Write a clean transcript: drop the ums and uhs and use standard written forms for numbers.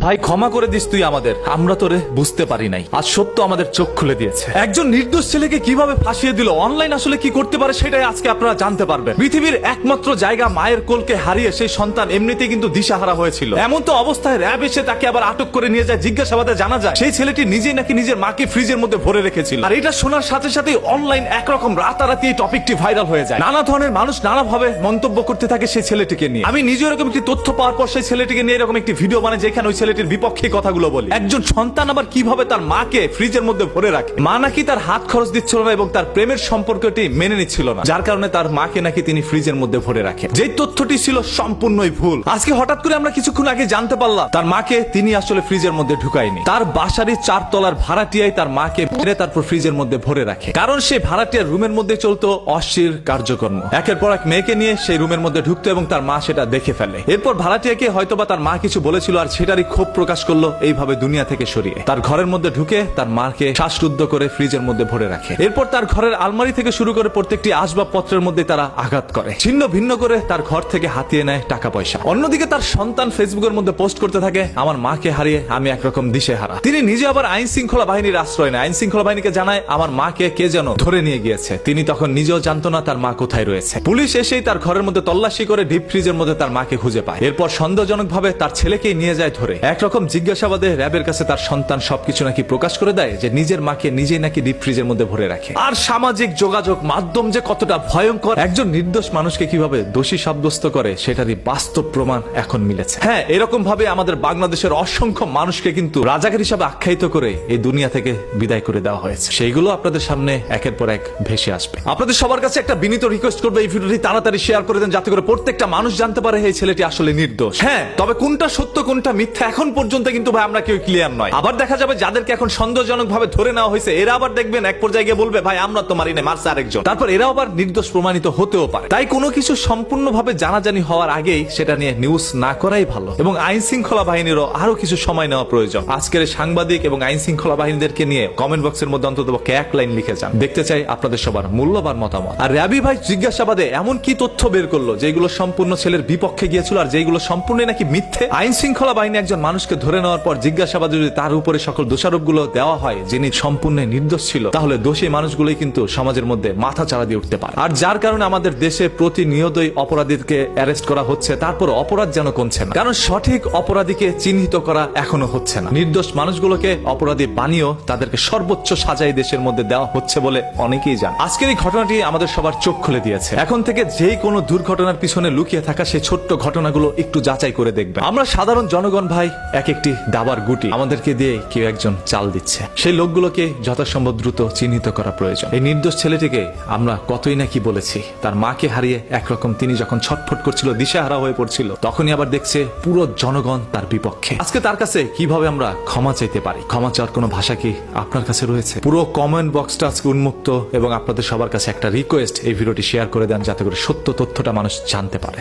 ভাই ক্ষমা করে দিস তুই আমাদের, আমরা তোরে বুঝতে পারি নাই। আজ সত্য আমাদের চোখ খুলে দিয়েছে। একজন নির্দোষ ছেলেকে কিভাবে ফাঁসিয়ে দিল, অনলাইন আসলে কি করতে পারে সেটাই আজকে আপনারা জানতে পারবেন। পৃথিবীর একমাত্র জায়গা মায়ের কোলকে হারিয়ে সেই সন্তান এমনিতেই কিন্তু দিশাহারা হয়েছিল। এমন তো অবস্থায় র‍্যাব এসে তাকে আবার আটক করে নিয়ে যায়। জিজ্ঞাসাবাদে জানা যায় সেই ছেলেটি নিজেই নাকি নিজের মাকে ফ্রিজের মধ্যে ভরে রেখেছিল। আর এটা শোনার সাথে সাথে অনলাইন একরকম রাতারাতি এই টপিকটি ভাইরাল হয়ে যায়। নানা ধরনের মানুষ নানাভাবে মন্তব্য করতে থাকে সেই ছেলেটিকে নিয়ে। আমি নিজে এরকম একটি তথ্য পাওয়ার পর সেই ছেলেটিকে নিয়ে এরকম একটি ভিডিও বানাই যেখানে ওই ছেলেটির বিপক্ষে কথাগুলো বলি। একজন সন্তান আবার কিভাবে তার মাকে ফ্রিজের মধ্যে ভরে রাখে। মা নাকি তার হাত খরচ দিচ্ছিল না এবং তার প্রেমের সম্পর্কটি মেনে নিচ্ছিল না, যার কারণে তার মাকে নাকি তিনি ফ্রিজের মধ্যে ভরে রাখে। যে তথ্যটি ছিল সম্পূর্ণই ভুল। আজকে হঠাৎ করে আমরা কিছুক্ষণ আগে জানতে পারলাম তার মাকে তিনি আসলে ফ্রিজের মধ্যে ঢুকায়নি। তার বাসারই 4 তলার ভাড়াটিয়াই তার মাকে মেরে তারপর ফ্রিজের মধ্যে ভরে রাখে। কারণ সেই ভাড়াটিয়ার রুমের মধ্যে চলতো অশ্লীল কার্যক্রম। একের পর এক মেয়েকে নিয়ে সেই রুমের মধ্যে ঢুকতো এবং তার মা সেটা দেখে ফেলে। এরপর ভাড়াটিয়াকে হয়তোবা তার মা কিছু বলেছিল আর সেটারই ক্ষোভ প্রকাশ করলো এইভাবে দুনিয়া থেকে সরিয়ে তার ঘরের মধ্যে ঢুকে তার মাকে শ্বাসরুদ্ধ করে ফ্রিজের মধ্যে ভরে রাখে। এরপর তার ঘরের আলমারি থেকে শুরু করে প্রত্যেকটি আসবাবপত্রের মধ্যে তারা আঘাত করে, ছিন্ন ভিন্ন করে তার ঘর থেকে হাতিয়ে নেয় টাকা পয়সা। অন্যদিকে তার সন্তান ফেসবুকের মধ্যে পোস্ট করতে থাকে, আমার মাকে হারিয়ে আমি একরকম দিশেহারা। তিনি নিজে আবার আইন শৃঙ্খলা বাহিনীর আশ্রয় নেয়। আইন শৃঙ্খলা বাহিনীকে জানায় আমার মাকে কে যেন ধরে নিয়ে গিয়েছে। তিনি তখন নিজেও জানতো না তার মা কোথায় রয়েছে। পুলিশ এসেই তার ঘরের মধ্যে তল্লাশি করে ডিপ ফ্রিজের মধ্যে তার মাকে খুঁজে পায়। এরপর সন্দেহজনক ভাবে তার ছেলেকেই নিয়ে যায় ধরে। একরকম জিজ্ঞাসাবাদে র‍্যাবের কাছে তার সন্তান সবকিছু নাকি প্রকাশ করে দেয় যে নিজের মাকে নিজেই নাকি ডিপ ফ্রিজের মধ্যে ভরে রাখে। আর সামাজিক যোগাযোগ মাধ্যম যে কতটা ভয়ঙ্কর, একজন নির্দোষ মানুষকে কিভাবে দোষী সাব্যস্ত করে সেটারই বাস্তব প্রমাণ এখন মিলেছে। হ্যাঁ, এরকম ভাবে আমাদের বাংলাদেশের অসংখ্য মানুষকে কিন্তু রাজাকার হিসাবে আখ্যায়িত করে এই দুনিয়া থেকে বিদায় করে দেওয়া হয়েছে। সেইগুলো আপনাদের সামনে একের পর এক ভেসে আসবে। আপনাদের সবার কাছে একটা বিনীত রিকোয়েস্ট করবে, এই ভিডিওটি তাড়াতাড়ি শেয়ার করে দেন যাতে করে প্রত্যেকটা মানুষ জানতে পারে এই ছেলেটি আসলে নির্দোষ। হ্যাঁ, তবে কোনটা সত্য কোনটা মিথ্যা এখন পর্যন্ত কিন্তু ভাই আমরা কেউ ক্লিয়ার নয়। আবার দেখা যাবে যাদেরকে এখন সন্দেহজনক ভাবে ধরে নেওয়া হয়েছে এরা আবার দেখবেন এক পর্যায়ে গিয়ে বলবে ভাই আমরা তো মারি না, মারছে আরেকজন। তারপর এরাও আবার নির্দোষ প্রমাণিত হতেও পারে। তাই কোনো কিছু সম্পূর্ণভাবে জানাজানি হওয়ার আগেই সেটা নিয়ে নিউজ না করাই ভালো এবং আইন শৃঙ্খলা বাহিনীরও আরো কিছু সময় নেওয়া প্রয়োজন। আজকের সাংবাদিক এবং আইন শৃঙ্খলা বাহিনীদেরকে নিয়ে কমেন্ট বক্সের মধ্যে অন্তত এক লাইন লিখে যান, দেখতে চাই আপনাদের সবার মূল্যবান মতামত। আর র‍্যাবি ভাই জিজ্ঞাসাবাদে এমন কি তথ্য বের করলো যেগুলো সম্পূর্ণ ছেলের বিপক্ষে গিয়েছিল আর যেগুলো সম্পূর্ণ নাকি মিথ্যে। আইন শৃঙ্খলা বাহিনী একজন মানুষকে ধরে নেওয়ার পর জিজ্ঞাসাবাদে যদি তার উপরে সকল দোষারোপগুলো দেওয়া হয় যিনি সম্পূর্ণ নির্দোষ ছিল, তাহলে দোষী মানুষগুলোই কিন্তু সমাজের মধ্যে মাথা চাড়া দিয়ে উঠতে পারে। আর যার কারণে আমাদের দেশে প্রতিনিয়তই অপরাধীকে অ্যারেস্ট করা হচ্ছে, তারপর অপরাধ যেন কমছে না। কারণ সঠিক অপরাধীকে চিহ্নিত করা এখনো হচ্ছে না। নির্দোষ মানুষগুলোকে অপরাধী বানিয়েও তাদেরকে সর্বোচ্চ সাজাই দেশের মধ্যে দেওয়া হচ্ছে বলে অনেকেই জানে। আজকের এই ঘটনাটি আমাদের সবার চোখ খুলে দিয়েছে। এখন থেকে যেই কোনো দুর্ঘটনার পিছনে লুকিয়ে থাকা সেই ছোট্ট ঘটনাগুলো একটু যাচাই করে দেখবেন। আমরা সাধারণ জনগণ ভাই এক একটি দাবার গুটি আমাদেরকে দিয়ে কেউ একজন চাল দিচ্ছে, সেই লোকগুলোকে যথাসম্ভব দ্রুত চিহ্নিত করা প্রয়োজন। এই নির্দোষ ছেলেটিকে আমরা কতই নাকি বলেছি, তার মাকে হারিয়ে একরকম তিনি যখন ছটফট করছিল, দিশেহারা হয়ে পড়ছিল, তখনই আবার দেখছে পুরো জনগণ তার বিপক্ষে। আজকে তার কাছে কিভাবে আমরা ক্ষমা চাইতে পারি? ক্ষমা চাওয়ার কোনো ভাষা কি আপনার কাছে রয়েছে? পুরো কমেন্ট বক্সটা আজকে উন্মুক্ত এবং আপনাদের সবার কাছে একটা রিকোয়েস্ট, এই ভিডিওটি শেয়ার করে দেন যাতে করে সত্য তথ্যটা মানুষ জানতে পারে।